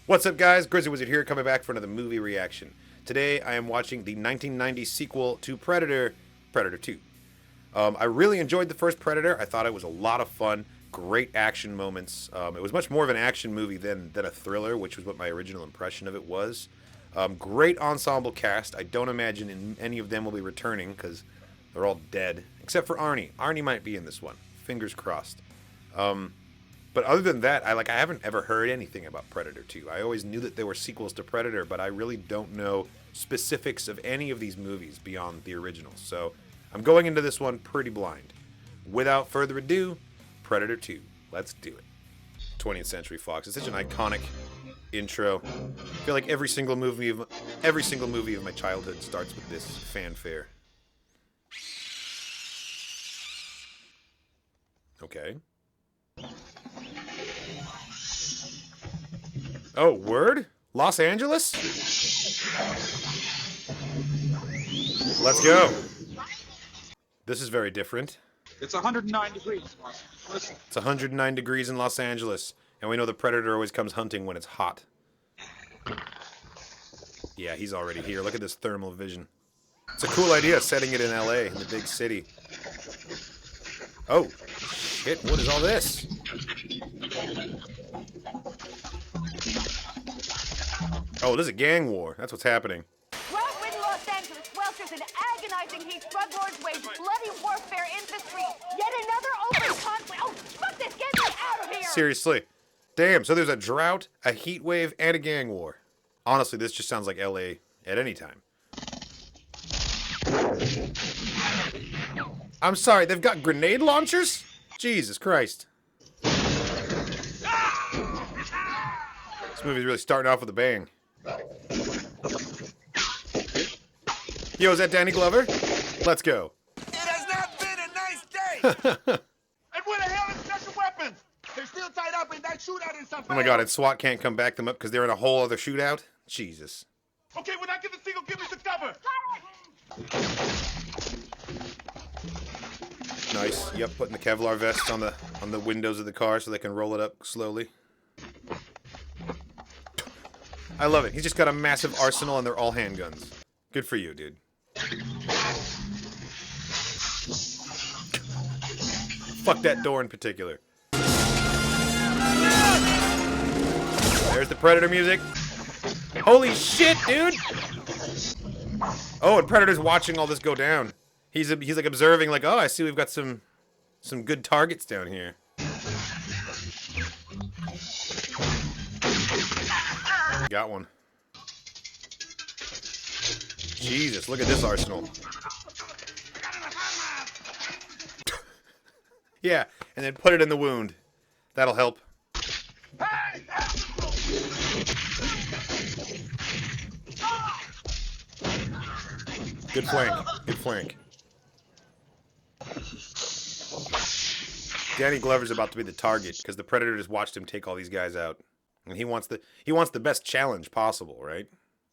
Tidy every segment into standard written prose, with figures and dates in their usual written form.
What's up, guys? Grizz Wizard here, coming back for another movie reaction. Today, I am watching the 1990 sequel to Predator, Predator 2. I really enjoyed the first Predator. I thought it was a lot of fun, great action moments. It was much more of an action movie than a thriller, which was what my original impression of it was. Great ensemble cast. I don't imagine any of them will be returning because they're all dead, except for Arnie. Arnie might be in this one. Fingers crossed. But other than that, I haven't ever heard anything about Predator 2. I always knew that there were sequels to Predator, but I really don't know specifics of any of these movies beyond the original. So I'm going into this one pretty blind. Without further ado, Predator 2. Let's do it. 20th Century Fox. It's such an iconic intro. I feel like every single movie of my childhood starts with this fanfare. Okay. Oh, word? Los Angeles? Let's go. This is very different. It's 109 degrees. Listen. It's 109 degrees in Los Angeles, and we know the Predator always comes hunting when it's hot. Yeah, he's already here. Look at this thermal vision. It's a cool idea, setting it in LA, in the big city. Oh, shit, what is all this? Oh, this is a gang war. That's what's happening. Route-ridden Los Angeles welters in agonizing heat. Drug lords wage bloody warfare in the street. Yet another open conflict. Oh, fuck this! Get me out of here! Seriously. Damn, so there's a drought, a heat wave, and a gang war. Honestly, this just sounds like LA at any time. I'm sorry, they've got grenade launchers? Jesus Christ. This movie's really starting off with a bang. Yo, is that Danny Glover? Let's go. It has not been a nice day! And where the hell is special weapons? They're still tied up in that shootout in San Oh my god, and SWAT can't come back them up because they're in a whole other shootout? Jesus. Okay, when I get the signal, give me some cover. Nice. Yep, putting the Kevlar vests on the windows of the car so they can roll it up slowly. I love it. He's just got a massive arsenal and they're all handguns. Good for you, dude. Fuck that door in particular. There's the Predator music. Holy shit, dude! Oh, and Predator's watching all this go down. He's like observing, like, oh, I see we've got some good targets down here. Got one. Jesus, look at this arsenal. Yeah, and then put it in the wound. That'll help. Good flank. Good flank. Danny Glover's about to be the target because the Predator just watched him take all these guys out. And he wants the best challenge possible, right?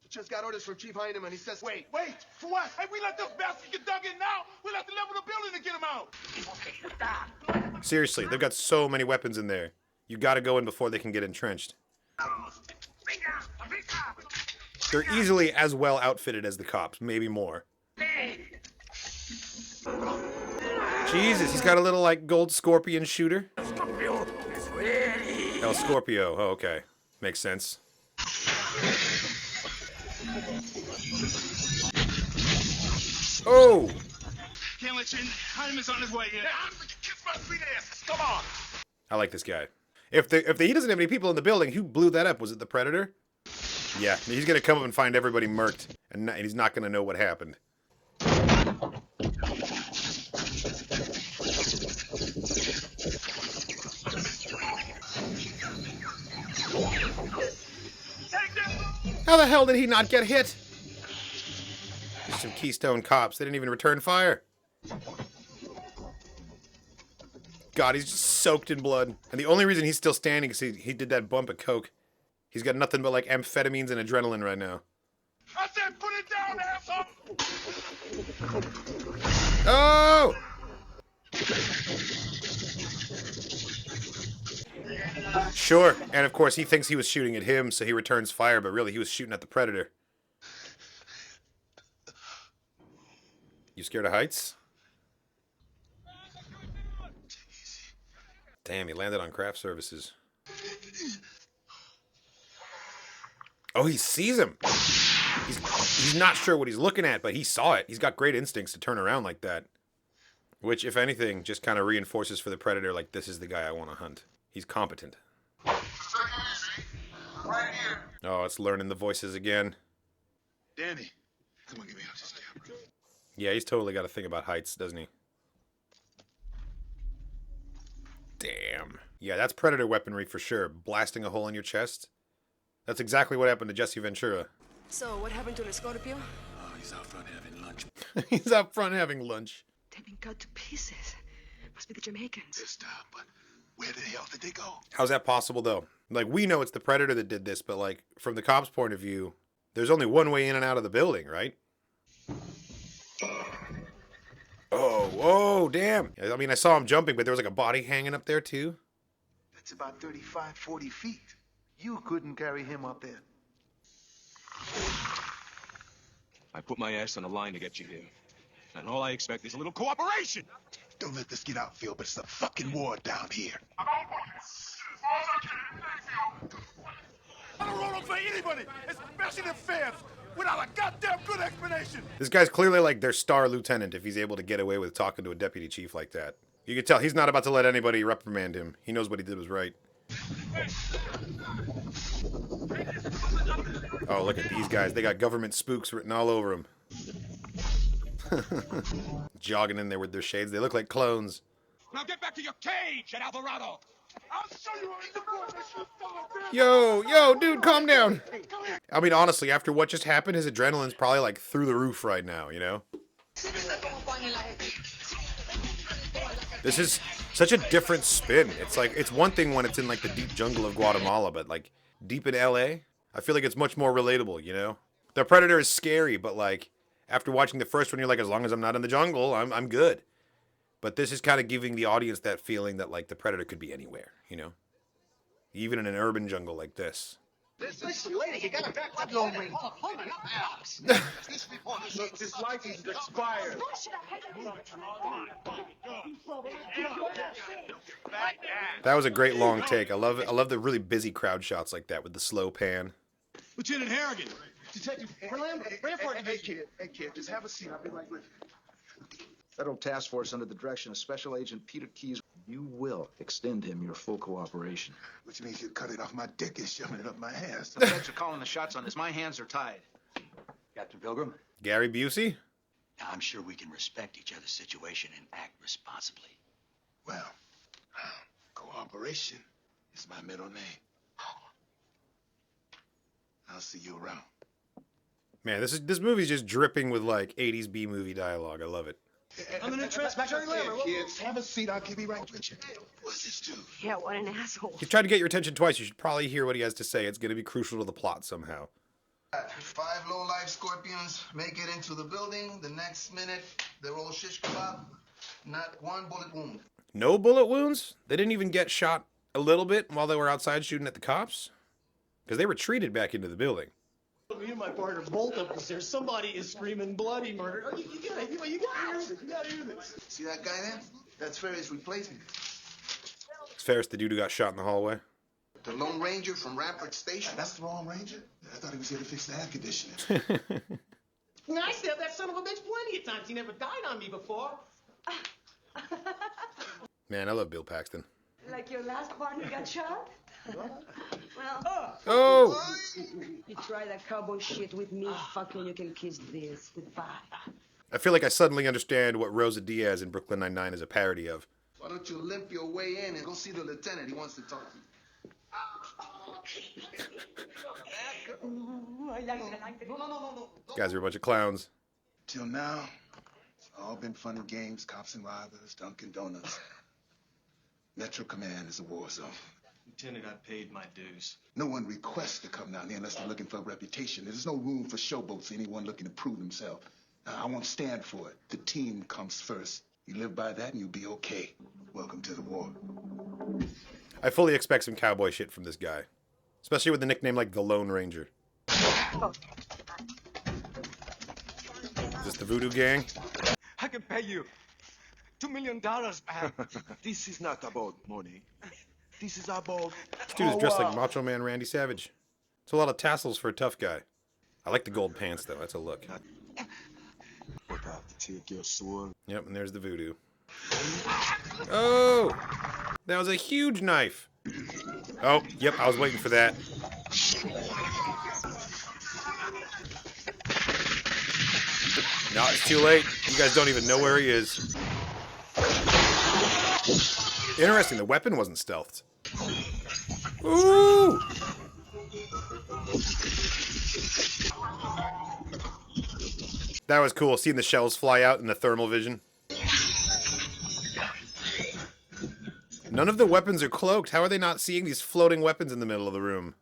Just got orders from Chief Heineman. He says, Wait, for what? Hey, we let those bastards get dug in now. We'll have to level the building to get them out. Seriously, they've got so many weapons in there. You gotta go in before they can get entrenched. They're easily as well outfitted as the cops, maybe more. Jesus, he's got a little, like, gold scorpion shooter. El Scorpio. Oh, okay. Makes sense. Oh! Can't let you in. Heineman's on his way here. Kiss my sweet ass. Come on. I like this guy. If he doesn't have any people in the building, who blew that up? Was it the Predator? Yeah, he's gonna come up and find everybody murked, and he's not gonna know what happened. How the hell did he not get hit? Some Keystone cops. They didn't even return fire. God, he's just soaked in blood. And the only reason he's still standing is he did that bump of coke. He's got nothing but, like, amphetamines and adrenaline right now. I said put it down, asshole! Oh! Sure, and of course he thinks he was shooting at him, so he returns fire, but really he was shooting at the Predator. You scared of heights? Damn, he landed on craft services. Oh, he sees him. He's not sure what he's looking at, but he saw it. He's got great instincts to turn around like that. Which, if anything, just kind of reinforces for the Predator, like, this is the guy I want to hunt. He's competent. Right here. Oh, it's learning the voices again. Danny, come on, get me out this camera. Yeah, he's totally got to think about heights, doesn't he? Damn. Yeah, that's Predator weaponry for sure. Blasting a hole in your chest. That's exactly what happened to Jesse Ventura. So, what happened to El Scorpio? Oh, he's out front having lunch. He's out front having lunch. They've been cut to pieces. Must be the Jamaicans. This time, but where the hell did they go? How's that possible, though? Like, we know it's the Predator that did this, but, like, from the cops' point of view, there's only one way in and out of the building, right? Oh, damn. I mean, I saw him jumping, but there was, like, a body hanging up there, too. That's about 35, 40 feet. You couldn't carry him up there. I put my ass on the line to get you here. And all I expect is a little cooperation! Don't let this get out, Phil, but it's a fucking war down here. I don't roll up for anybody, especially the fans, without a goddamn good explanation. This guy's clearly, like, their star lieutenant if he's able to get away with talking to a deputy chief like that. You can tell he's not about to let anybody reprimand him. He knows what he did was right. Oh, look at these guys. They got government spooks written all over them. Jogging in there with their shades. They look like clones. Now get back to your cage at Alvarado! I'll show you what Yo, dude, calm down. I mean, honestly, after what just happened, his adrenaline's probably, like, through the roof right now, you know? This is such a different spin. It's like, it's one thing when it's in, like, the deep jungle of Guatemala, but, like, deep in LA, I feel like it's much more relatable, you know? The Predator is scary, but, like, after watching the first one, you're like, as long as I'm not in the jungle, I'm good. But this is kind of giving the audience that feeling that, like, the Predator could be anywhere, you know? Even in an urban jungle like this. Listen, lady, you gotta back up Lone Ranger. Look, this license is expired. That was a great long take. I love the really busy crowd shots like that with the slow pan. Lieutenant Harrigan! Detective Hey, kid, just have a seat. I'll be right with you. Federal task force under the direction of Special Agent Peter Keyes. You will extend him your full cooperation. Which means you cut it off my dick and shoving it up my ass. The feds are calling the shots on this. My hands are tied. Captain Pilgrim, Gary Busey? I'm sure we can respect each other's situation and act responsibly. Well, cooperation is my middle name. I'll see you around. Man, this movie's just dripping with, like, 80s B-movie dialogue. I love it. I'm the new Transpacific Lammer. Kids, have a seat. I'll be right with you. What's this do? Yeah, what an asshole. He's tried to get your attention twice. You should probably hear what he has to say. It's going to be crucial to the plot somehow. 5 low-life scorpions make it into the building. The next minute, they're all shish kebab. Not one bullet wound. No bullet wounds? They didn't even get shot a little bit while they were outside shooting at the cops? Because they retreated back into the building. Me and my partner bolt up because there's somebody is screaming bloody murder. You gotta hear this. See that guy there? That's Ferry's replacement. It's Ferris, the dude who got shot in the hallway. The Lone Ranger from Rampart Station. That's the wrong Ranger? I thought he was here to fix the air conditioning. I stabbed that son of a bitch plenty of times. He never died on me before. Man, I love Bill Paxton. Like your last partner got shot? Well, Oh! You try that cowboy shit with me, fucking, you can kiss this. Goodbye. I feel like I suddenly understand what Rosa Diaz in Brooklyn Nine-Nine is a parody of. Why don't you limp your way in and go see the lieutenant? He wants to talk to you. These guys are a bunch of clowns. Till now, it's all been fun and games, cops and robbers, Dunkin' Donuts. Metro Command is a war zone. Lieutenant, I paid my dues. No one requests to come down here unless they're looking for a reputation. There's no room for showboats, anyone looking to prove himself. I won't stand for it. The team comes first. You live by that and you'll be okay. Welcome to the war. I fully expect some cowboy shit from this guy. Especially with the nickname like the Lone Ranger. Is this the Voodoo Gang? I can pay you $2 million, man. This is not about money. This is about This dude is dressed like Macho Man Randy Savage. It's a lot of tassels for a tough guy. I like the gold pants though, that's a look. take your sword. Yep, and there's the voodoo. Oh! That was a huge knife! Oh, yep, I was waiting for that. No, it's too late. You guys don't even know where he is. Interesting, the weapon wasn't stealthed. Ooh! That was cool, seeing the shells fly out in the thermal vision. None of the weapons are cloaked. How are they not seeing these floating weapons in the middle of the room?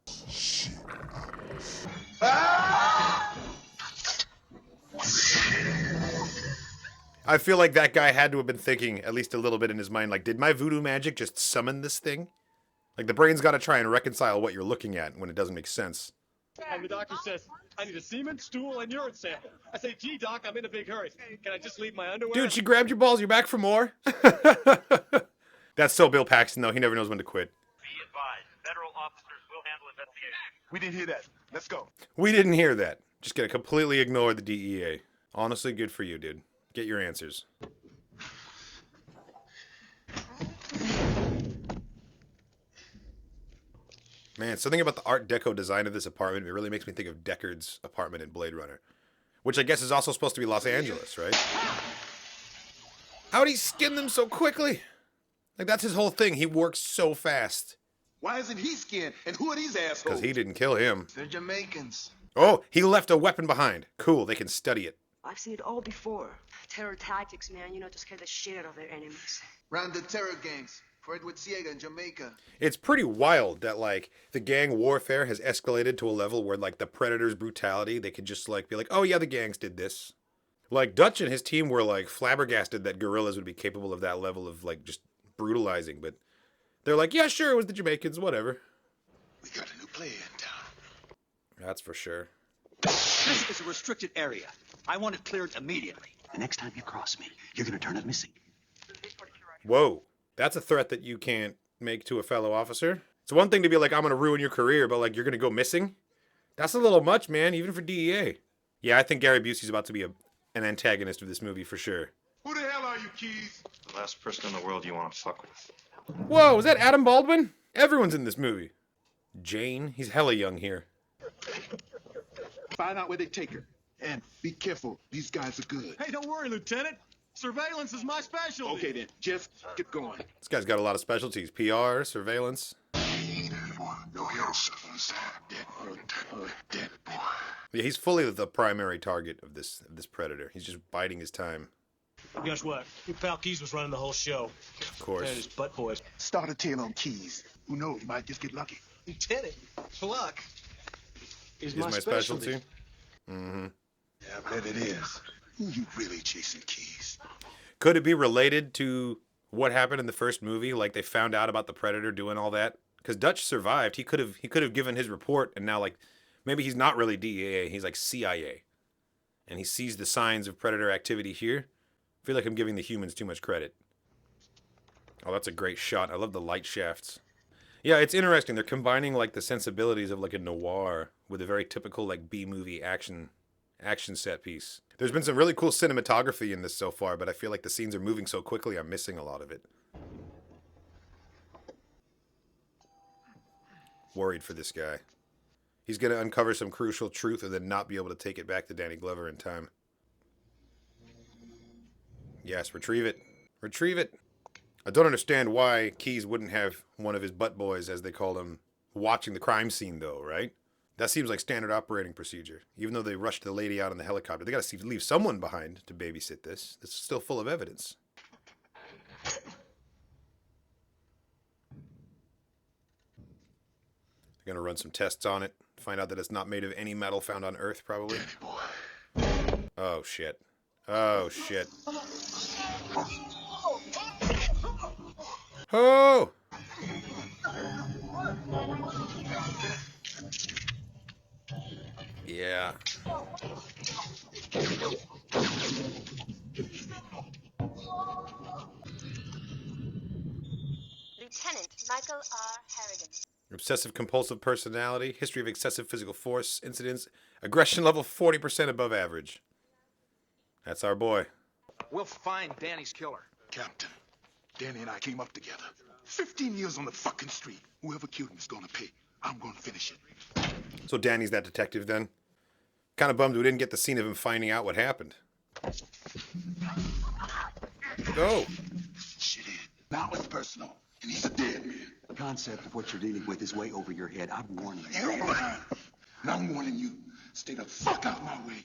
I feel like that guy had to have been thinking, at least a little bit in his mind, like, did my voodoo magic just summon this thing? Like, the brain's got to try and reconcile what you're looking at when it doesn't make sense. And the doctor says, I need a semen, stool, and urine sample. I say, gee, doc, I'm in a big hurry. Can I just leave my underwear? Dude, she grabbed your balls. You're back for more? That's still Bill Paxton, though. He never knows when to quit. Be advised, federal officers will handle investigation. We didn't hear that. Let's go. We didn't hear that. Just gonna completely ignore the DEA. Honestly, good for you, dude. Get your answers. Man, something about the Art Deco design of this apartment, it really makes me think of Deckard's apartment in Blade Runner. Which I guess is also supposed to be Los Angeles, right? How'd he skin them so quickly? Like, that's his whole thing. He works so fast. Why isn't he skinned? And who are these assholes? Because he didn't kill him. They're Jamaicans. Oh, he left a weapon behind. Cool, they can study it. I've seen it all before. Terror tactics, man, to scare the shit out of their enemies. Ran the terror gangs for Edward Ciega in Jamaica. It's pretty wild that, like, the gang warfare has escalated to a level where, like, the Predator's brutality, they could just, like, be like, oh, yeah, the gangs did this. Like, Dutch and his team were, like, flabbergasted that guerrillas would be capable of that level of, like, just brutalizing. But they're like, yeah, sure, it was the Jamaicans, whatever. We got a new player in town. That's for sure. This is a restricted area. I want it cleared immediately. The next time you cross me, you're gonna turn up missing. Whoa. That's a threat that you can't make to a fellow officer. It's one thing to be like, I'm going to ruin your career, but like, you're going to go missing? That's a little much, man, even for DEA. Yeah, I think Gary Busey's about to be an antagonist of this movie for sure. Who the hell are you, Keys? The last person in the world you want to fuck with. Whoa, is that Adam Baldwin? Everyone's in this movie. Jane, he's hella young here. Find out where they take her. And be careful. These guys are good. Hey, don't worry, Lieutenant. Surveillance is my specialty. Okay, then. Jeff, get going. This guy's got a lot of specialties. PR, surveillance. No else. Dead boy. Yeah, he's fully the primary target of this Predator. He's just biding his time. Guess what? Your pal Keys was running the whole show. Of course. And his butt boys. Start a tail on Keys. Who knows? You might just get lucky. Lieutenant, luck is my specialty. Mm-hmm. Yeah, I bet it is. Who you really chasing, Keys? Could it be related to what happened in the first movie? Like they found out about the Predator doing all that? Because Dutch survived. He could have given his report, and now like maybe he's not really DEA. He's like CIA, and he sees the signs of Predator activity here. I feel like I'm giving the humans too much credit. Oh, that's a great shot. I love the light shafts. Yeah, it's interesting. They're combining like the sensibilities of like a noir with a very typical like B-movie action set piece. There's been some really cool cinematography in this so far, but I feel like the scenes are moving so quickly I'm missing a lot of it. Worried for this guy. He's going to uncover some crucial truth and then not be able to take it back to Danny Glover in time. Yes, retrieve it. Retrieve it. I don't understand why Keys wouldn't have one of his butt boys, as they call him, watching the crime scene though, right? That seems like standard operating procedure. Even though they rushed the lady out in the helicopter, they got to leave someone behind to babysit this. This is still full of evidence. They're going to run some tests on it. Find out that it's not made of any metal found on Earth, probably. Oh, shit. Oh, shit. Oh! Yeah. Lieutenant Michael R. Harrigan. Obsessive compulsive personality, history of excessive physical force incidents, aggression level 40% above average. That's our boy. We'll find Danny's killer. Captain, Danny and I came up together. 15 years on the fucking street. Whoever killed him is gonna pay. I'm gonna finish it. So Danny's that detective then? Kind of bummed we didn't get the scene of him finding out what happened. Go. Shit in. Now it's personal, and he's a dead man. The concept of what you're dealing with is way over your head. I'm warning you. You're lying. And I'm warning you. Stay the fuck out my way.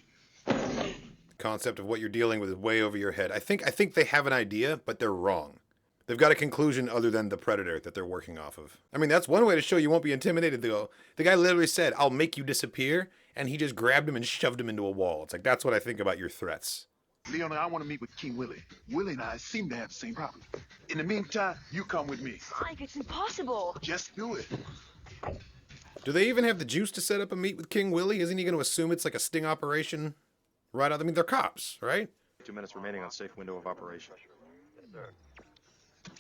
Concept of what you're dealing with is way over your head. I think they have an idea, but they're wrong. They've got a conclusion other than the predator that they're working off of. I mean, that's one way to show you won't be intimidated, though. The guy literally said, "I'll make you disappear," and he just grabbed him and shoved him into a wall. It's like, that's what I think about your threats. Leon, I want to meet with King Willie. Willie and I seem to have the same problem. In the meantime, you come with me. Mike, it's impossible. Just do it. Do they even have the juice to set up a meet with King Willie? Isn't he going to assume it's like a sting operation? Right out. I mean, they're cops, right? 2 minutes remaining on safe window of operation.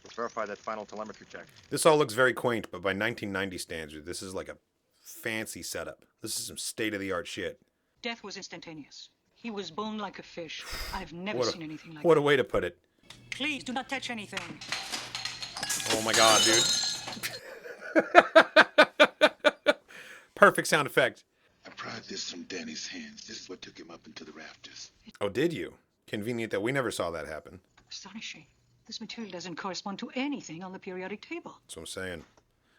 Let's verify that final telemetry check. This all looks very quaint, but by 1990 standards, this is like a fancy setup. This is some state-of-the-art shit. Death was instantaneous. He was boned like a fish. I've never seen anything like What that. a way to put it. Please do not touch anything. Oh my god, dude. Perfect sound effect. I pried this from Danny's hands. This is what took him up into the rafters. Oh, did you? Convenient that we never saw that happen. Astonishing. This material doesn't correspond to anything on the periodic table. That's what I'm saying.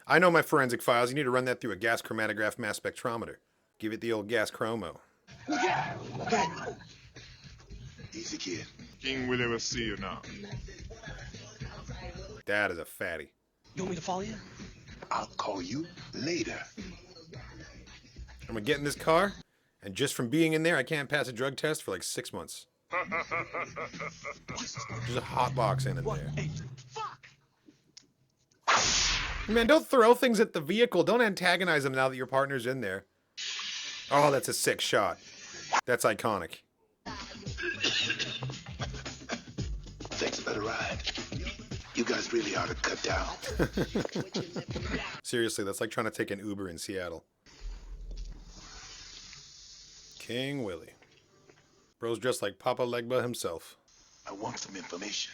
I know my forensic files. You need to run that through a gas chromatograph mass spectrometer. Give it the old gas chromo. Easy, kid. King Willie will see you now. That is a fatty. You want me to follow you? I'll call you later. I'm gonna get in this car, and just from being in there, I can't pass a drug test for like 6 months. There's a hot box in it there. Hey, fuck! Man, don't throw things at the vehicle. Don't antagonize them now that your partner's in there. Oh, that's a sick shot. That's iconic. Thanks for the ride. You guys really ought to cut down. Seriously, that's like trying to take an Uber in Seattle. King Willie. Bro's dressed like Papa Legba himself. I want some information.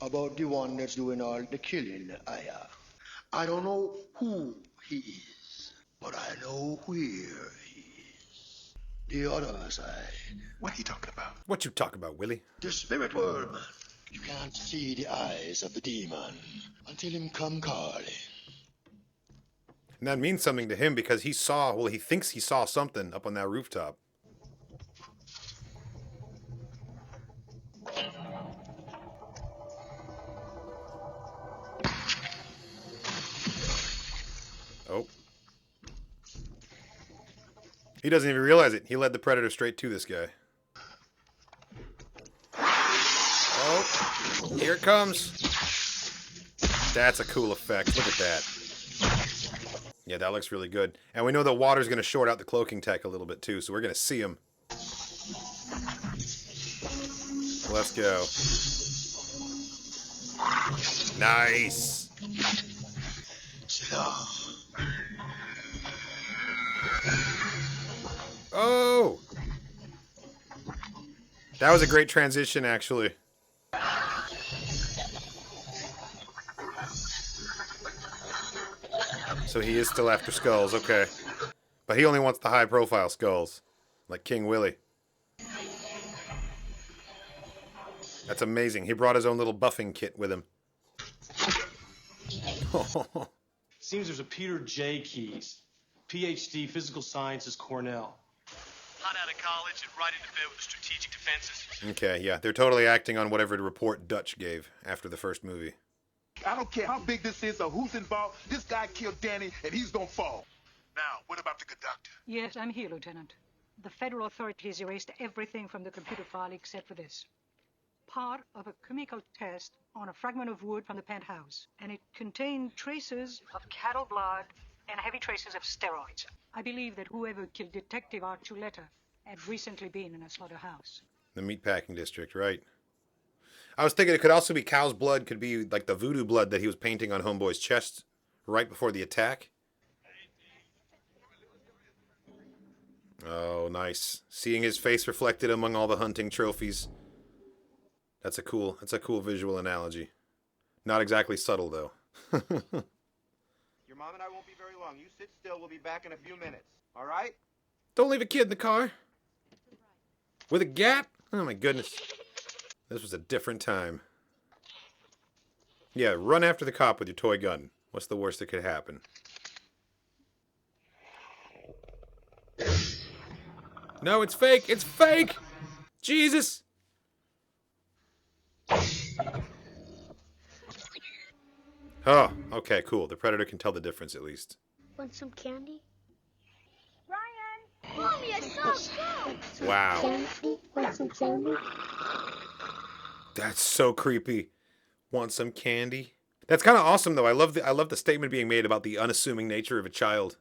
About the one that's doing all the killing, I don't know who he is, but I know where he is. The other side. What are you talking about? What you talk about, Willie? The spirit world. You can't see the eyes of the demon until him come calling. And that means something to him because he saw, well, he thinks he saw something up on that rooftop. Oh. He doesn't even realize it. He led the predator straight to this guy. Oh, here it comes. That's a cool effect. Look at that. Yeah, that looks really good. And we know the water's going to short out the cloaking tech a little bit too, so we're going to see him. Let's go. Nice. Oh! That was a great transition, actually. So he is still after skulls, okay. But he only wants the high-profile skulls, like King Willie. That's amazing. He brought his own little buffing kit with him. Seems there's a Peter J. Keys, PhD, physical sciences, Cornell. Hot out of college and right into bed with the strategic defenses. Okay, yeah. They're totally acting on whatever report Dutch gave after the first movie. I don't care how big this is or who's involved. This guy killed Danny, and he's gonna fall. Now, what about the conductor? Yes, I'm here, Lieutenant. The federal authorities erased everything from the computer file except for this. Part of a chemical test on a fragment of wood from the penthouse, and it contained traces of cattle blood and heavy traces of steroids. I believe that whoever killed Detective Archuleta had recently been in a slaughterhouse. The meatpacking district, right. I was thinking it could also be cow's blood, could be like the voodoo blood that he was painting on Homeboy's chest right before the attack. Oh, nice. Seeing his face reflected among all the hunting trophies. That's a cool visual analogy. Not exactly subtle, though. Your mom and I won't be very long. You sit still. We'll be back in a few minutes. All right? Don't leave a kid in the car. With a gat? Oh, my goodness. This was a different time. Yeah, run after the cop with your toy gun. What's the worst that could happen? No, it's fake! It's fake! Jesus! Oh, okay, cool. The Predator can tell the difference at least. Want some candy? Ryan! Mommy, I saw a Wow. Candy? Want some candy? That's so creepy. Want some candy? That's kind of awesome, though. I love the statement being made about the unassuming nature of a child.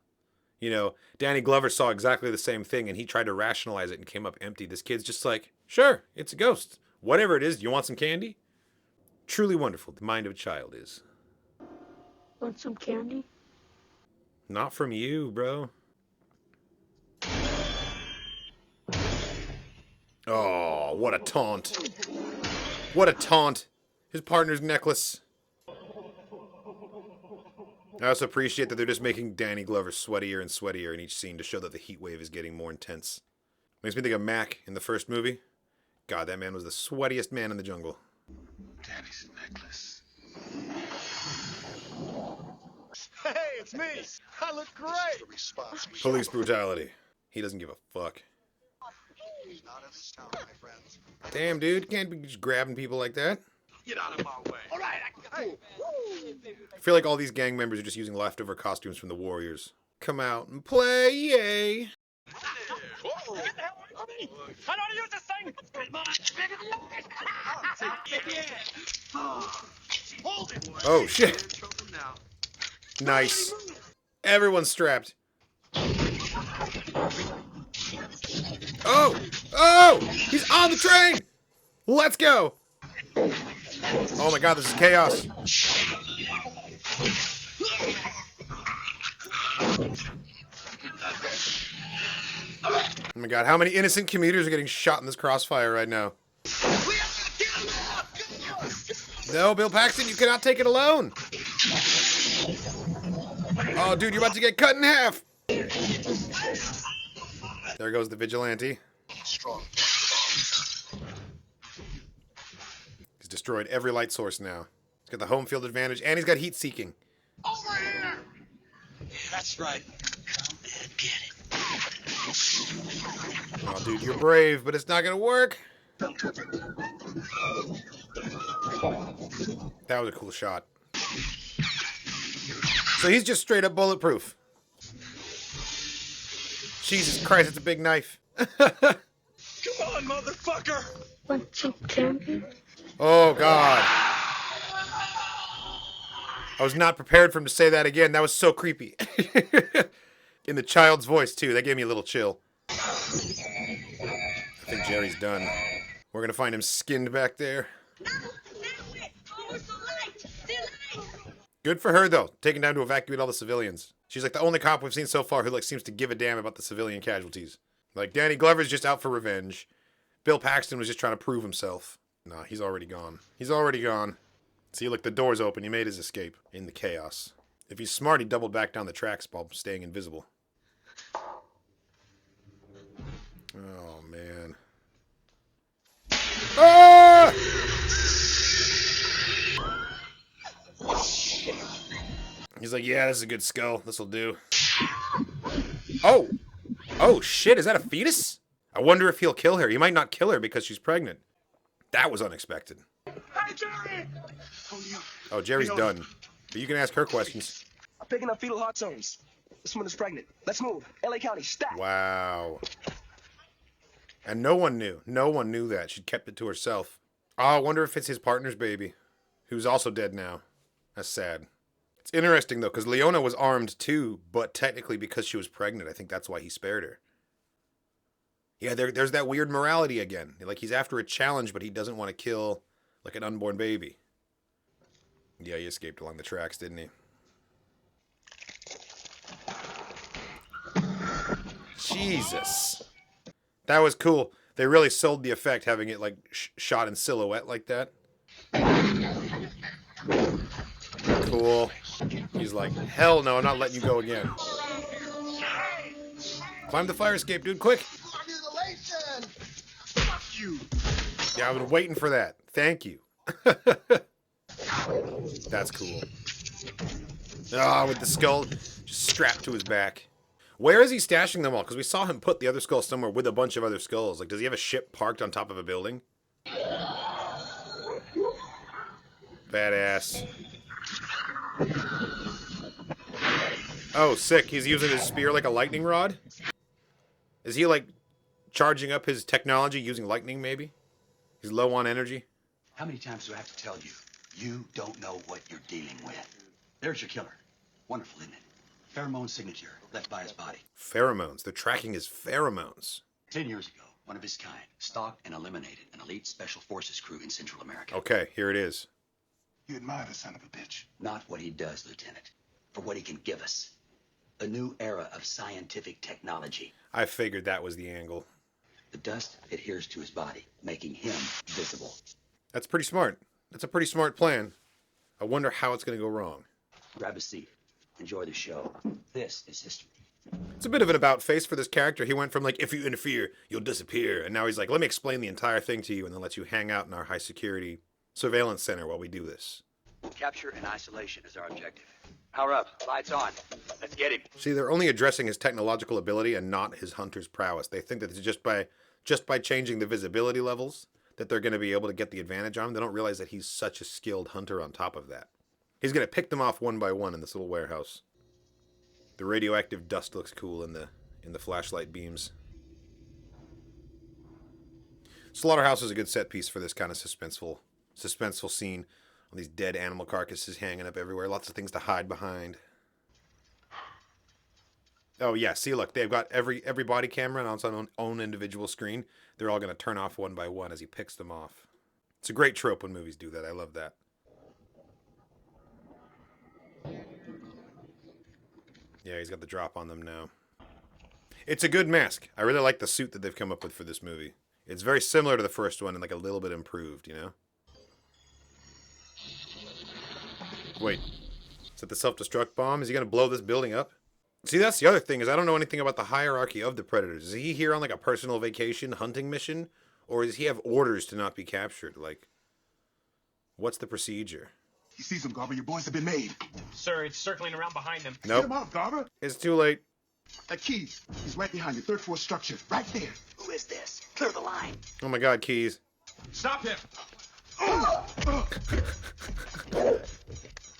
You know, Danny Glover saw exactly the same thing, and he tried to rationalize it and came up empty. This kid's just like, sure, it's a ghost. Whatever it is, you want some candy? Truly wonderful. The mind of a child is. Want some candy? Not from you, bro. Oh, what a taunt. What a taunt. His partner's necklace. I also appreciate that they're just making Danny Glover sweatier and sweatier in each scene to show that the heat wave is getting more intense. Makes me think of Mac in the first movie. God, that man was the sweatiest man in the jungle. Danny's necklace. Hey, it's me. I look great. Police brutality. He doesn't give a fuck. Not in this town, my friends. Damn, dude, you can't be just grabbing people like that. Get out of my way. All right. I feel like all these gang members are just using leftover costumes from the Warriors. Come out and play, yay! Whoa. Get the hell away from me. I know how to use this thing. Hold it. Oh, shit. Nice. Everyone's strapped. Oh! Oh! He's on the train! Let's go! Oh my god, this is chaos. Oh my god, how many innocent commuters are getting shot in this crossfire right now? No, Bill Paxton, you cannot take it alone! Oh, dude, you're about to get cut in half! There goes the vigilante. Strong. He's destroyed every light source now. He's got the home field advantage, and he's got heat seeking. Over here. That's right. Get it. Oh, dude, you're brave, but it's not gonna work. That was a cool shot. So he's just straight up bulletproof. Jesus Christ, it's a big knife. Come on, motherfucker. Want some candy? Oh, God. I was not prepared for him to say that again. That was so creepy. In the child's voice, too. That gave me a little chill. I think Jerry's done. We're going to find him skinned back there. Good for her, though. Taking down to evacuate all the civilians. She's like the only cop we've seen so far who seems to give a damn about the civilian casualties. Like, Danny Glover's just out for revenge. Bill Paxton was just trying to prove himself. Nah, he's already gone. He's already gone. See, look, the door's open. He made his escape in the chaos. If he's smart, he doubled back down the tracks while staying invisible. Oh, man. Ah! He's like, yeah, this is a good skull. This'll do. Oh! Oh, shit, is that a fetus? I wonder if he'll kill her. He might not kill her because she's pregnant. That was unexpected. Hi, Jerry. Oh, Jerry's done. But you can ask her questions. I'm picking up fetal heart zones. This woman is pregnant. Let's move. LA County, stat. Wow. And no one knew. No one knew that. She kept it to herself. Oh, I wonder if it's his partner's baby, who's also dead now. That's sad. It's interesting, though, because Leona was armed, too, but technically because she was pregnant, I think that's why he spared her. Yeah, there's that weird morality again. Like, he's after a challenge, but he doesn't want to kill, like, an unborn baby. Yeah, he escaped along the tracks, didn't he? Jesus. That was cool. They really sold the effect, having it, like, shot in silhouette like that. Cool. He's like, hell no, I'm not letting you go again. Climb the fire escape, dude, quick. Fuck you. Yeah, I've been waiting for that. Thank you. That's cool. Ah, with the skull just strapped to his back. Where is he stashing them all? Because we saw him put the other skull somewhere with a bunch of other skulls. Like, does he have a ship parked on top of a building? Badass. Oh, sick. He's using his spear like a lightning rod? Is he, like, charging up his technology using lightning, maybe? He's low on energy? How many times do I have to tell you? You don't know what you're dealing with. There's your killer. Wonderful, isn't it? Pheromone signature left by his body. Pheromones. They're tracking his pheromones. 10 years ago, one of his kind stalked and eliminated an elite special forces crew in Central America. Okay, here it is. You admire the son of a bitch. Not what he does, Lieutenant. For what he can give us. A new era of scientific technology. I figured that was the angle. The dust adheres to his body, making him visible. That's pretty smart. That's a pretty smart plan. I wonder how it's going to go wrong. Grab a seat. Enjoy the show. This is history. It's a bit of an about-face for this character. He went from, like, if you interfere, you'll disappear. And now he's like, let me explain the entire thing to you and then let you hang out in our high-security surveillance center while we do this. Capture and isolation is our objective. Power up. Lights on. Let's get him. See, they're only addressing his technological ability and not his hunter's prowess. They think that it's just by changing the visibility levels that they're going to be able to get the advantage on him. They don't realize that he's such a skilled hunter on top of that. He's going to pick them off one by one in this little warehouse. The radioactive dust looks cool in the flashlight beams. Slaughterhouse is a good set piece for this kind of suspenseful scene. All these dead animal carcasses hanging up everywhere. Lots of things to hide behind. Oh yeah, see, look, they've got every body camera on its own individual screen. They're all going to turn off one by one as he picks them off. It's a great trope when movies do that. I love that. Yeah, he's got the drop on them now. It's a good mask. I really like the suit that they've come up with for this movie. It's very similar to the first one and like a little bit improved, you know? Wait, is that the self-destruct bomb? Is he going to blow this building up? See, that's the other thing, is I don't know anything about the hierarchy of the Predators. Is he here on like a personal vacation hunting mission? Or does he have orders to not be captured? Like, what's the procedure? You see some, Garber? Your boys have been made. Sir, it's circling around behind them. Nope. Get him out, Garber. It's too late. Keys. He's right behind you. Third floor structure. Right there. Who is this? Clear the line. Oh my God, Keys. Stop him!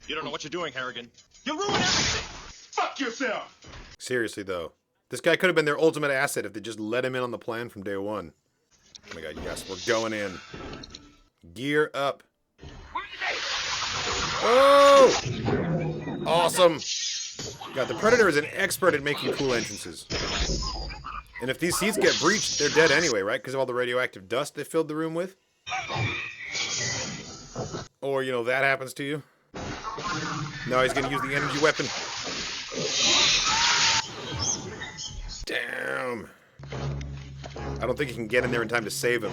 You don't know what you're doing, Harrigan. You'll ruin everything! Fuck yourself! Seriously, though. This guy could have been their ultimate asset if they just let him in on the plan from day one. Oh my God, yes, we're going in. Gear up. Oh! Awesome! God, the Predator is an expert at making cool entrances. And if these seats get breached, they're dead anyway, right? Because of all the radioactive dust they filled the room with? Or, you know, that happens to you. No, he's gonna use the energy weapon. Damn. I don't think he can get in there in time to save him.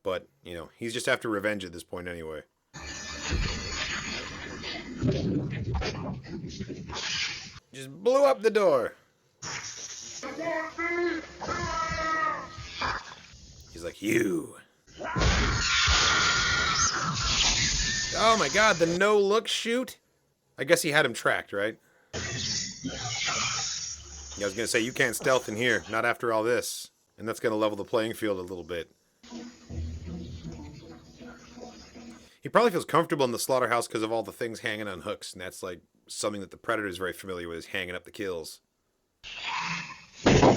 But, you know, he's just after revenge at this point anyway. Just blew up the door. He's like, you. Oh my God, the no-look shoot? I guess he had him tracked, right? Yeah, I was going to say, you can't stealth in here, not after all this. And that's going to level the playing field a little bit. He probably feels comfortable in the slaughterhouse because of all the things hanging on hooks, and that's like something that the Predator is very familiar with, is hanging up the kills. Dodge!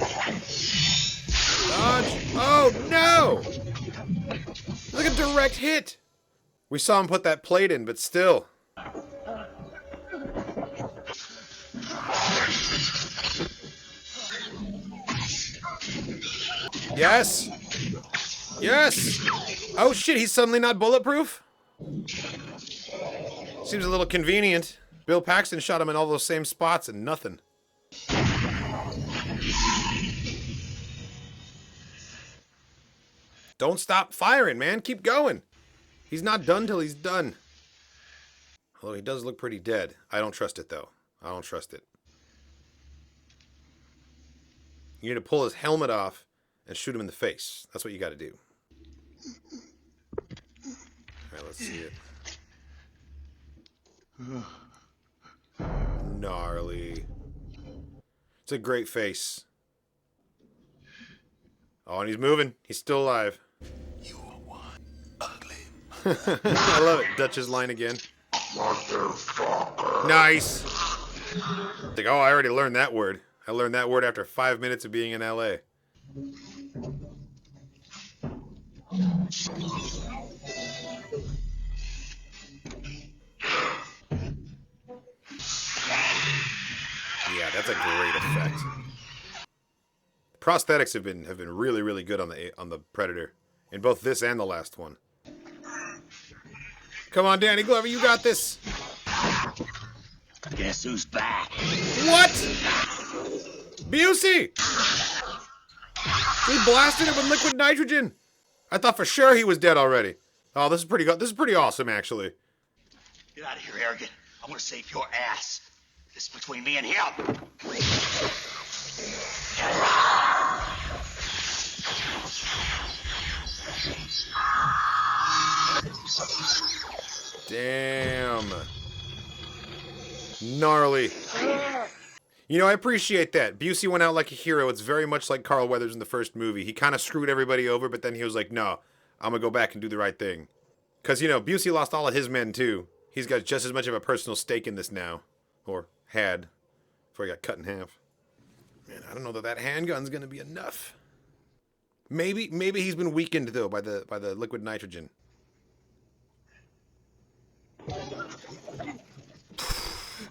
Oh, no! Look at direct hit! We saw him put that plate in, but still. Yes! Yes! Oh shit, he's suddenly not bulletproof? Seems a little convenient. Bill Paxton shot him in all those same spots and nothing. Don't stop firing, man. Keep going. He's not done till he's done. Although he does look pretty dead. I don't trust it, though. I don't trust it. You need to pull his helmet off and shoot him in the face. That's what you got to do. Alright, let's see it. Gnarly. It's a great face. Oh, and he's moving. He's still alive. You are one ugly. I love it. Dutch's line again. Nice. Like, oh, I already learned that word. I learned that word after 5 minutes of being in LA. Yeah, that's a great effect. Prosthetics have been really, really good on the Predator, in both this and the last one. Come on, Danny Glover, you got this. Guess who's back? What? Busey! He blasted him with liquid nitrogen. I thought for sure he was dead already. Oh, this is pretty good. This is pretty awesome, actually. Get out of here, arrogant. I want to save your ass. This is between me and him. Damn. Gnarly. You know, I appreciate that. Busey went out like a hero. It's very much like Carl Weathers in the first movie. He kind of screwed everybody over, but then he was like, no, I'm going to go back and do the right thing. Because, you know, Busey lost all of his men, too. He's got just as much of a personal stake in this now. Or had. Before he got cut in half. Man, I don't know that that handgun's going to be enough. Maybe he's been weakened, though, by the liquid nitrogen.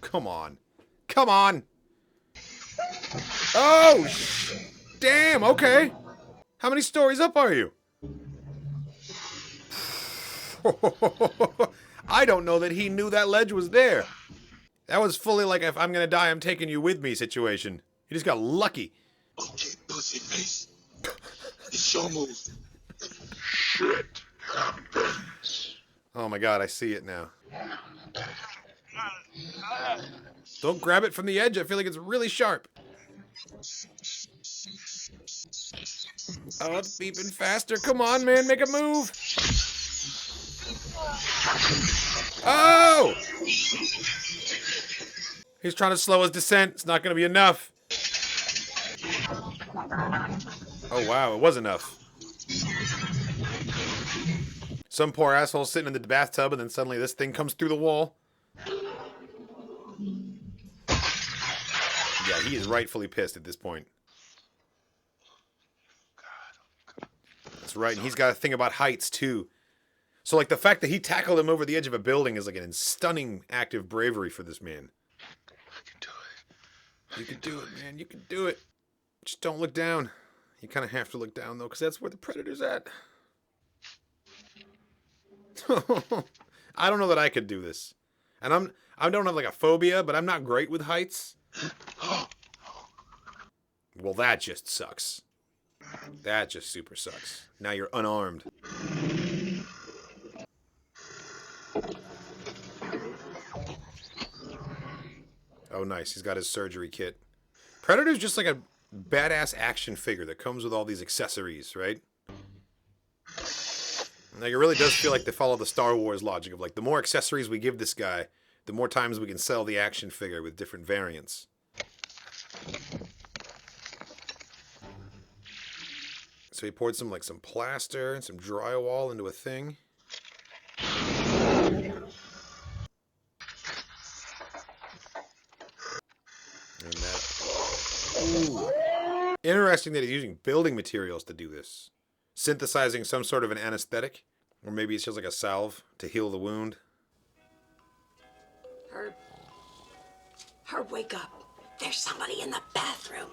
Come on. Come on. Oh, damn, okay. How many stories up are you? I don't know that he knew that ledge was there. That was fully like, if I'm gonna die, I'm taking you with me situation. He just got lucky. Okay, pussy face. It's your move. Shit happens. Oh my god, I see it now. Don't grab it from the edge. I feel like it's really sharp. Oh, it's beeping faster. Come on, man. Make a move. Oh! He's trying to slow his descent. It's not going to be enough. Oh, wow. It was enough. Some poor asshole sitting in the bathtub, and then suddenly this thing comes through the wall. Yeah, he is rightfully pissed at this point. That's right, and he's got a thing about heights, too. So, like, the fact that he tackled him over the edge of a building is, like, a stunning act of bravery for this man. I can do it. You can do it, man. You can do it. Just don't look down. You kind of have to look down, though, because that's where the Predator's at. I don't know that I could do this. And I don't have, like, a phobia, but I'm not great with heights. Well, that just sucks. That just super sucks. Now you're unarmed. Oh, nice. He's got his surgery kit. Predator's just like a badass action figure that comes with all these accessories, right? Like, it really does feel like they follow the Star Wars logic of, like, the more accessories we give this guy, the more times we can sell the action figure with different variants. So he poured some plaster and some drywall into a thing. And that. Ooh. Interesting that he's using building materials to do this. Synthesizing some sort of an anesthetic. Or maybe it's just like a salve to heal the wound. Herb, wake up. There's somebody in the bathroom.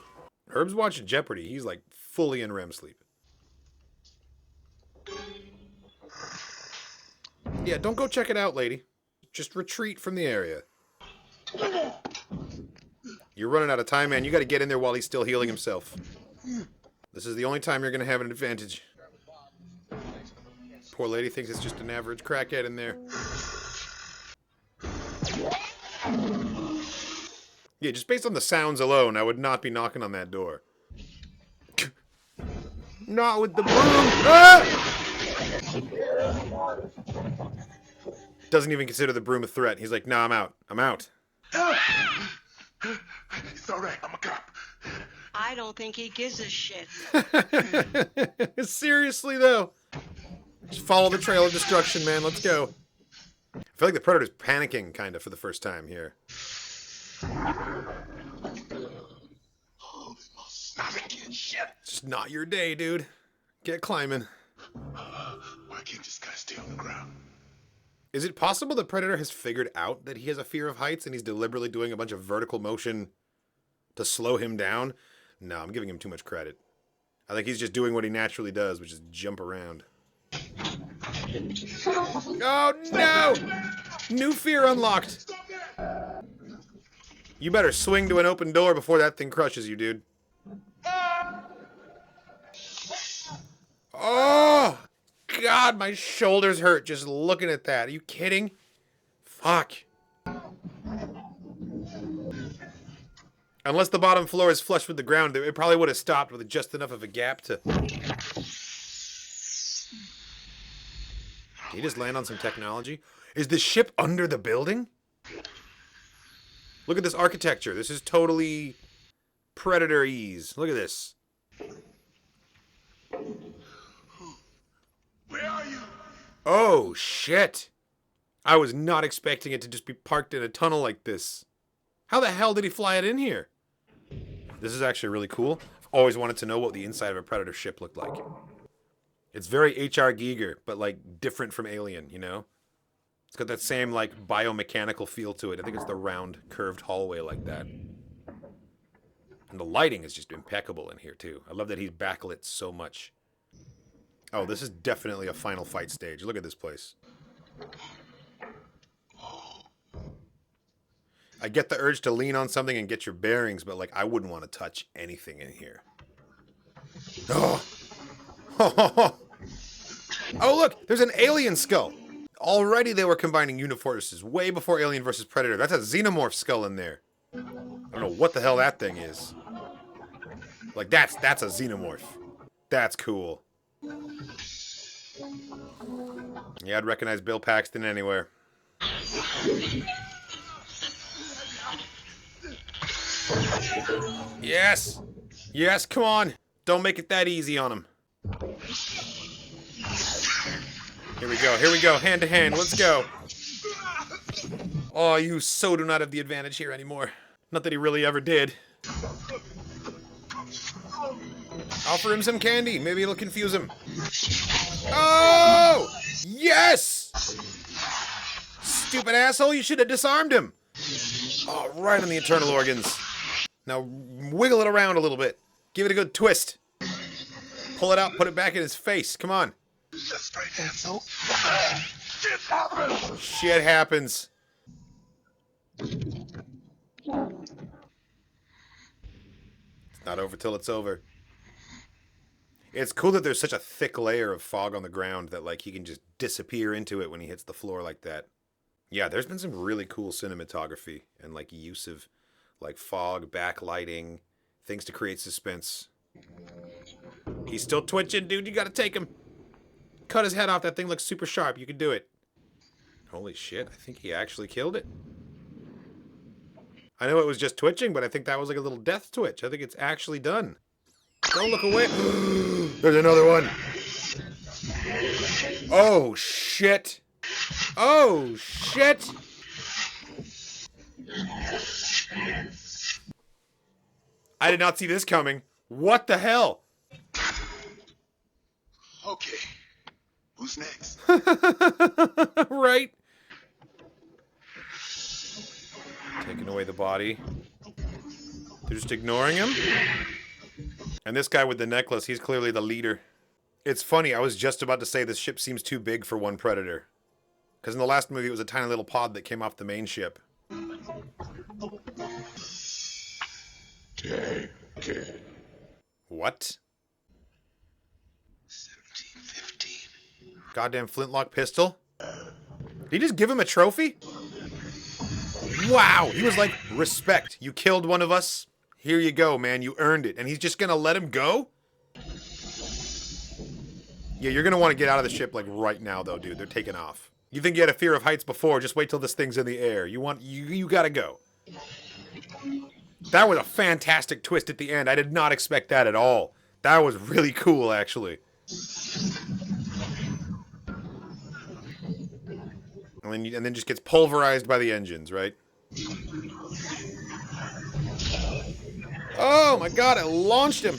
Herb's watching Jeopardy. He's like fully in REM sleep. Yeah, don't go check it out, lady. Just retreat from the area. You're running out of time, man. You got to get in there while he's still healing himself. This is the only time you're going to have an advantage. Poor lady thinks it's just an average crackhead in there. Yeah, just based on the sounds alone, I would not be knocking on that door. Not with the broom. Ah! Doesn't even consider the broom a threat. He's like, nah, I'm out. I'm out. It's all right. I'm a cop. I don't think he gives a shit. Seriously, though. Just follow the trail of destruction, man. Let's go. I feel like the Predator's panicking, kind of, for the first time here. It's just not your day, dude. Get climbing. Why can't this guy stay on the ground? Is it possible the Predator has figured out that he has a fear of heights and he's deliberately doing a bunch of vertical motion to slow him down? No, I'm giving him too much credit. I think he's just doing what he naturally does, which is jump around. Oh, no! New fear unlocked. You better swing to an open door before that thing crushes you, dude. Oh! God, my shoulders hurt just looking at that. Are you kidding? Fuck. Unless the bottom floor is flush with the ground, it probably would have stopped with just enough of a gap to... Did he just land on some technology? Is the ship under the building? Look at this architecture. This is totally Predator-ease. Look at this. Where are you? Oh, shit. I was not expecting it to just be parked in a tunnel like this. How the hell did he fly it in here? This is actually really cool. I've always wanted to know what the inside of a Predator ship looked like. It's very H.R. Giger, but, like, different from Alien, you know? It's got that same, like, biomechanical feel to it. I think it's the round, curved hallway like that. And the lighting is just impeccable in here, too. I love that he's backlit so much. Oh, this is definitely a final fight stage. Look at this place. I get the urge to lean on something and get your bearings, but, like, I wouldn't want to touch anything in here. Oh! Oh, look! There's an alien skull! Already they were combining uniforces way before Alien vs. Predator. That's a xenomorph skull in there. I don't know what the hell that thing is. Like, that's a xenomorph. That's cool. Yeah, I'd recognize Bill Paxton anywhere. Yes! Yes, come on! Don't make it that easy on him. Here we go, hand to hand, let's go. Oh, you so do not have the advantage here anymore. Not that he really ever did. Offer him some candy, maybe it'll confuse him. Oh! Yes! Stupid asshole, you should have disarmed him. Oh, right on the internal organs. Now, wiggle it around a little bit. Give it a good twist. Pull it out, put it back in his face, come on. Just right, asshole. Shit happens. It's not over till it's over. It's cool that there's such a thick layer of fog on the ground that, like, he can just disappear into it when he hits the floor like that. Yeah, there's been some really cool cinematography and, like, use of, like, fog, backlighting, things to create suspense. He's still twitching, dude. You gotta take him. Cut his head off. That thing looks super sharp. You can do it. Holy shit. I think he actually killed it. I know it was just twitching, but I think that was like a little death twitch. I think it's actually done. Don't look away. There's another one. Oh, shit. Oh, shit. I did not see this coming. What the hell? Okay. Who's next? Right? Taking away the body. They're just ignoring him? And this guy with the necklace, he's clearly the leader. It's funny, I was just about to say this ship seems too big for one Predator. Because in the last movie, it was a tiny little pod that came off the main ship. Take it. What? 1715. Goddamn flintlock pistol? Did he just give him a trophy? Wow! He was like, respect. You killed one of us. Here you go, man. You earned it. And he's just gonna let him go? Yeah, you're gonna want to get out of the ship like right now, though, dude. They're taking off. You think you had a fear of heights before? Just wait till this thing's in the air. You gotta go. That was a fantastic twist at the end. I did not expect that at all. That was really cool, actually. And then just gets pulverized by the engines, right? Oh my god, it launched him!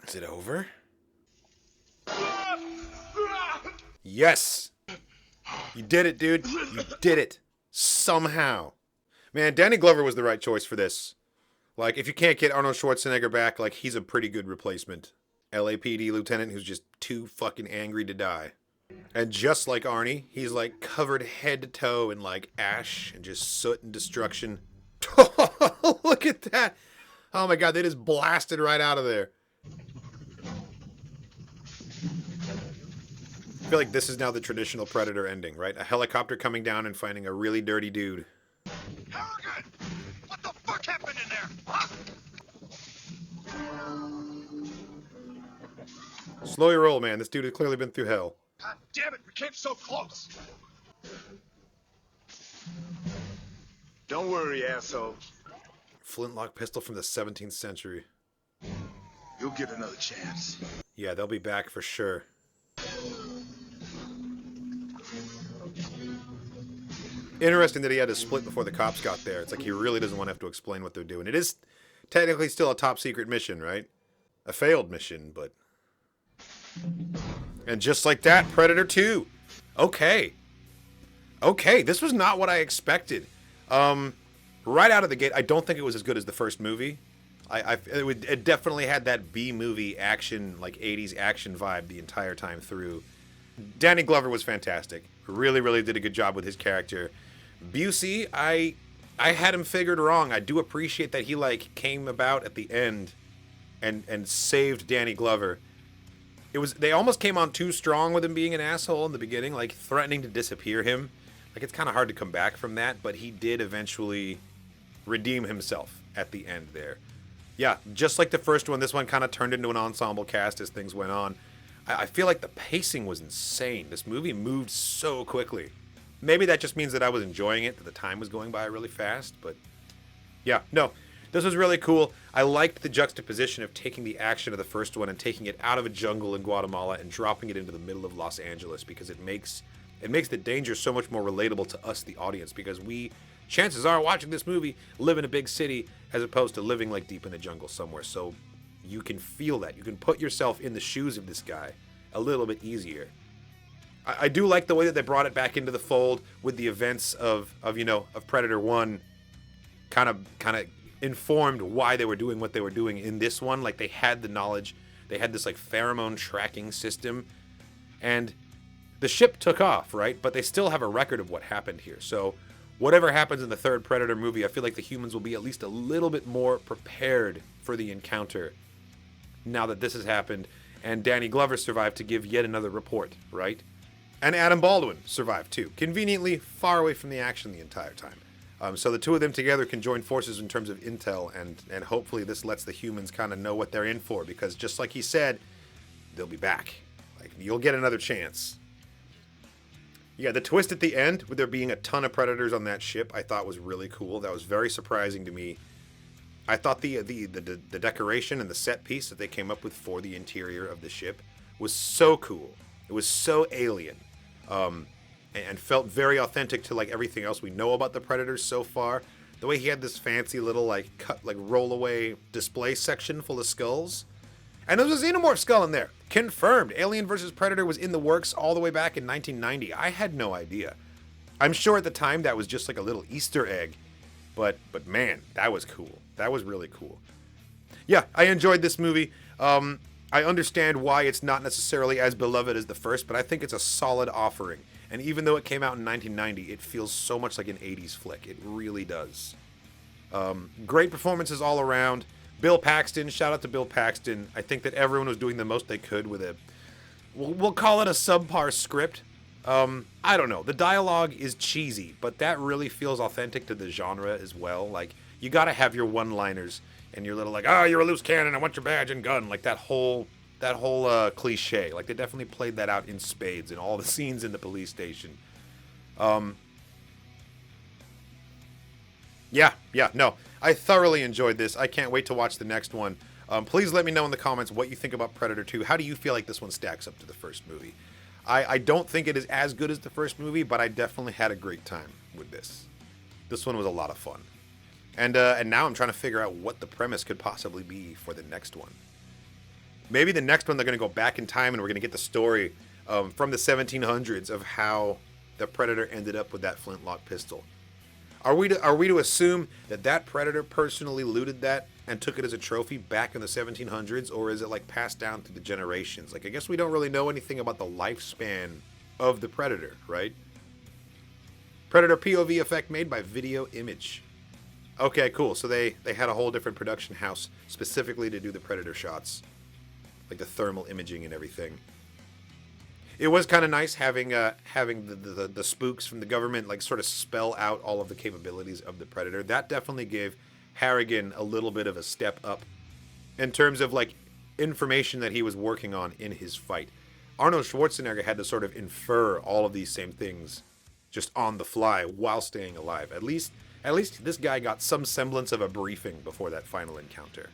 Is it over? Yes! You did it, dude. You did it. Somehow. Man, Danny Glover was the right choice for this. Like, if you can't get Arnold Schwarzenegger back, like, he's a pretty good replacement. LAPD lieutenant who's just too fucking angry to die. And just like Arnie, he's, like, covered head to toe in, like, ash and just soot and destruction. Look at that! Oh my god, they just blasted right out of there. I feel like this is now the traditional Predator ending, right? A helicopter coming down and finding a really dirty dude. Harrigan! What the fuck happened in there? Huh? Slow your roll, man. This dude has clearly been through hell. God damn it, we came so close. Don't worry, asshole. Flintlock pistol from the 17th century. You'll get another chance. Yeah, they'll be back for sure. Interesting that he had to split before the cops got there. It's like he really doesn't want to have to explain what they're doing. It is technically still a top secret mission, right? A failed mission, but... And just like that, Predator 2. Okay. Okay, this was not what I expected. Right out of the gate, I don't think it was as good as the first movie. It definitely had that B-movie action, like 80s action vibe the entire time through. Danny Glover was fantastic. Really, really did a good job with his character. Busey, I had him figured wrong. I do appreciate that he, like, came about at the end and saved Danny Glover. They almost came on too strong with him being an asshole in the beginning, like threatening to disappear him. Like, it's kind of hard to come back from that, but he did eventually redeem himself at the end there. Yeah, just like the first one, this one kind of turned into an ensemble cast as things went on. I feel like the pacing was insane. This movie moved so quickly. Maybe that just means that I was enjoying it, that the time was going by really fast, but yeah, no. This was really cool. I liked the juxtaposition of taking the action of the first one and taking it out of a jungle in Guatemala and dropping it into the middle of Los Angeles, because it makes the danger so much more relatable to us, the audience, because we, chances are, watching this movie, live in a big city as opposed to living like deep in the jungle somewhere. So you can feel that. You can put yourself in the shoes of this guy a little bit easier. I do like the way that they brought it back into the fold with the events of Predator 1 kind of informed why they were doing what they were doing in this one. Like, they had the knowledge. They had this, like, pheromone tracking system. And the ship took off, right? But they still have a record of what happened here. So whatever happens in the third Predator movie, I feel like the humans will be at least a little bit more prepared for the encounter now that this has happened. And Danny Glover survived to give yet another report, right? And Adam Baldwin survived too. Conveniently far away from the action the entire time. So the two of them together can join forces in terms of intel, and hopefully this lets the humans kind of know what they're in for, because just like he said, they'll be back. Like, you'll get another chance. Yeah, the twist at the end, with there being a ton of Predators on that ship, I thought was really cool. That was very surprising to me. I thought the decoration and the set piece that they came up with for the interior of the ship was so cool. It was so alien. And felt very authentic to, like, everything else we know about the Predators so far. The way he had this fancy little, like, roll-away display section full of skulls. And there was a xenomorph skull in there. Confirmed. Alien vs. Predator was in the works all the way back in 1990. I had no idea. I'm sure at the time that was just like a little Easter egg. But man, that was cool. That was really cool. Yeah, I enjoyed this movie. I understand why it's not necessarily as beloved as the first, but I think it's a solid offering. And even though it came out in 1990, it feels so much like an 80s flick. It really does. Great performances all around. Bill Paxton, shout out to Bill Paxton. I think that everyone was doing the most they could with a, we'll call it a subpar script. I don't know. The dialogue is cheesy, but that really feels authentic to the genre as well. Like, you gotta have your one-liners and your little like, oh, you're a loose cannon, I want your badge and gun. Like that whole cliche. Like, they definitely played that out in spades in all the scenes in the police station. Yeah, no. I thoroughly enjoyed this. I can't wait to watch the next one. Please let me know in the comments what you think about Predator 2. How do you feel like this one stacks up to the first movie? I don't think it is as good as the first movie, but I definitely had a great time with this. This one was a lot of fun. And now I'm trying to figure out what the premise could possibly be for the next one. Maybe the next one they're going to go back in time and we're going to get the story from the 1700s of how the Predator ended up with that flintlock pistol. Are we to assume that Predator personally looted that and took it as a trophy back in the 1700s, or is it like passed down through the generations? Like, I guess we don't really know anything about the lifespan of the Predator, right? Predator POV effect made by Video Image. Okay, cool. So they had a whole different production house specifically to do the Predator shots, like the thermal imaging and everything. It was kind of nice having the spooks from the government like sort of spell out all of the capabilities of the Predator. That definitely gave Harrigan a little bit of a step up in terms of like information that he was working on in his fight. Arnold Schwarzenegger had to sort of infer all of these same things just on the fly while staying alive. At least this guy got some semblance of a briefing before that final encounter.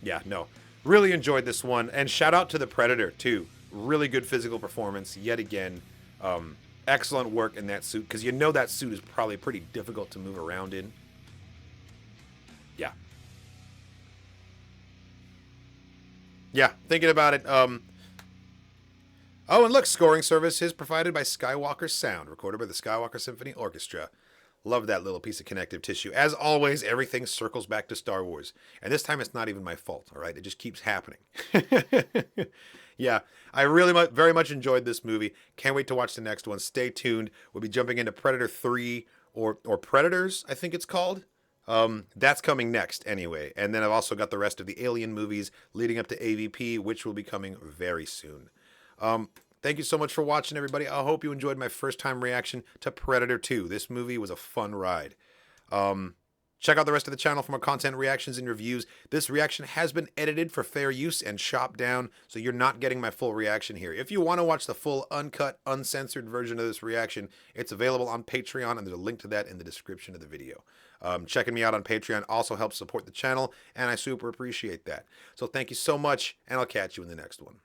Yeah, no. Really enjoyed this one, and shout out to the Predator too. Really good physical performance yet again. Excellent work in that suit, because you know that suit is probably pretty difficult to move around in. Yeah, thinking about it. Oh, and look, scoring services provided by Skywalker Sound, recorded by the Skywalker Symphony Orchestra. Love that little piece of connective tissue. As always, everything circles back to Star Wars. And this time it's not even my fault, all right? It just keeps happening. Yeah, I really very much enjoyed this movie. Can't wait to watch the next one. Stay tuned. We'll be jumping into Predator 3, or Predators, I think it's called. That's coming next anyway. And then I've also got the rest of the Alien movies leading up to AVP, which will be coming very soon. Thank you so much for watching, everybody. I hope you enjoyed my first time reaction to Predator 2. This movie was a fun ride. Check out the rest of the channel for more content, reactions, and reviews. This reaction has been edited for fair use and chopped down, so you're not getting my full reaction here. If you want to watch the full, uncut, uncensored version of this reaction, it's available on Patreon, and there's a link to that in the description of the video. Checking me out on Patreon also helps support the channel, and I super appreciate that. So thank you so much, and I'll catch you in the next one.